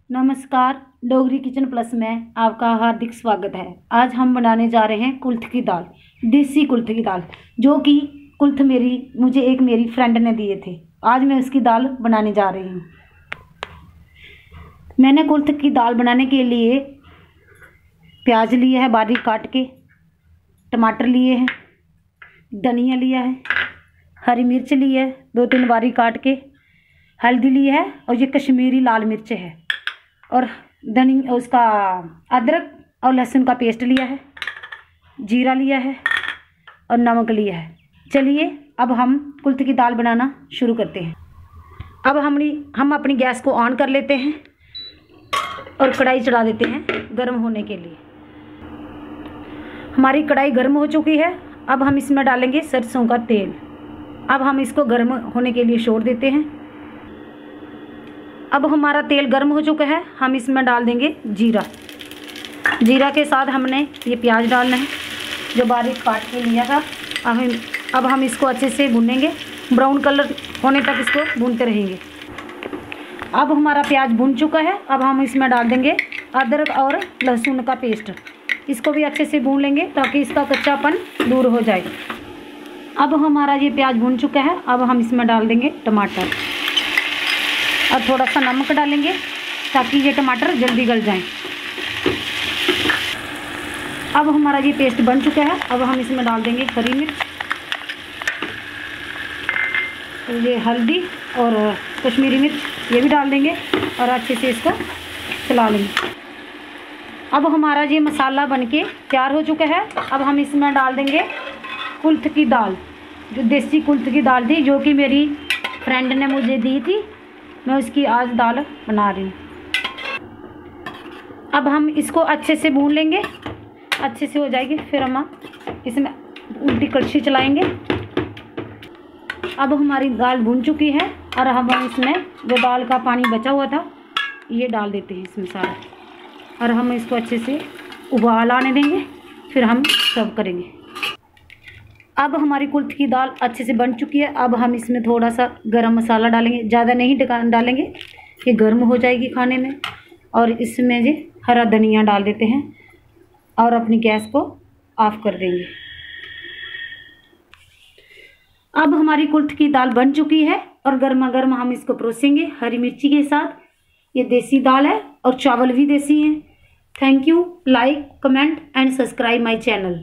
नमस्कार, Dogri kitchen plus में आपका हार्दिक स्वागत है। आज हम बनाने जा रहे हैं कुल्थ की दाल, देसी कुल्थ की दाल, जो कि कुल्थ मुझे एक मेरी फ्रेंड ने दिए थे। आज मैं उसकी दाल बनाने जा रही हूँ। मैंने कुल्थ की दाल बनाने के लिए प्याज लिया है बारीक काट के, टमाटर लिए हैं, धनिया लिया है, हरी मिर्च ली है 2-3 बारीक काट के, हल्दी ली है और ये कश्मीरी लाल मिर्च है, और उसका अदरक और लहसुन का पेस्ट लिया है, जीरा लिया है और नमक लिया है। चलिए अब हम कुल्थ की दाल बनाना शुरू करते हैं। अब हम अपनी गैस को ऑन कर लेते हैं और कढ़ाई चढ़ा देते हैं गर्म होने के लिए। हमारी कढ़ाई गर्म हो चुकी है। अब हम इसमें डालेंगे सरसों का तेल। अब हम इसको गर्म होने के लिए छोड़ देते हैं। अब हमारा तेल गर्म हो चुका है। हम इसमें डाल देंगे जीरा। जीरा के साथ हमने ये प्याज डालना है जो बारीक काट के लिया था। अब हम इसको अच्छे से भूनेंगे, ब्राउन कलर होने तक इसको भूनते रहेंगे। अब हमारा प्याज भून चुका है। अब हम इसमें डाल देंगे अदरक और लहसुन का पेस्ट। इसको भी अच्छे से भून लेंगे ताकि इसका कच्चापन दूर हो जाए। अब हमारा ये प्याज भून चुका है। अब हम इसमें डाल देंगे टमाटर और थोड़ा सा नमक डालेंगे ताकि ये टमाटर जल्दी गल जाएं। अब हमारा ये पेस्ट बन चुका है। अब हम इसमें डाल देंगे हरी मिर्च, ये हल्दी और कश्मीरी मिर्च ये भी डाल देंगे और अच्छे से इसको चला लेंगे। अब हमारा ये मसाला बनके तैयार हो चुका है। अब हम इसमें डाल देंगे कुल्थ की दाल, जो देसी कुल्थ की दाल थी, जो कि मेरी फ्रेंड ने मुझे दी थी। मैं उसकी आज दाल बना रही हूँ। अब हम इसको अच्छे से भून लेंगे, अच्छे से हो जाएगी। फिर हम इसमें उल्टी कड़छी चलाएंगे। अब हमारी दाल भून चुकी है और हम इसमें जो दाल का पानी बचा हुआ था ये डाल देते हैं इसमें सारा, और हम इसको अच्छे से उबाल आने देंगे। फिर हम सर्व करेंगे। अब हमारी कुल्थ की दाल अच्छे से बन चुकी है। अब हम इसमें थोड़ा सा गरम मसाला डालेंगे, ज़्यादा नहीं डालेंगे, ये गर्म हो जाएगी खाने में। और इसमें जी हरा धनिया डाल देते हैं और अपनी गैस को ऑफ कर देंगे। अब हमारी कुल्थ की दाल बन चुकी है और गर्मा गर्म हम इसको परोसेंगे हरी मिर्ची के साथ। ये देसी दाल है और चावल भी देसी हैं। Thank you. Like, comment and subscribe my channel.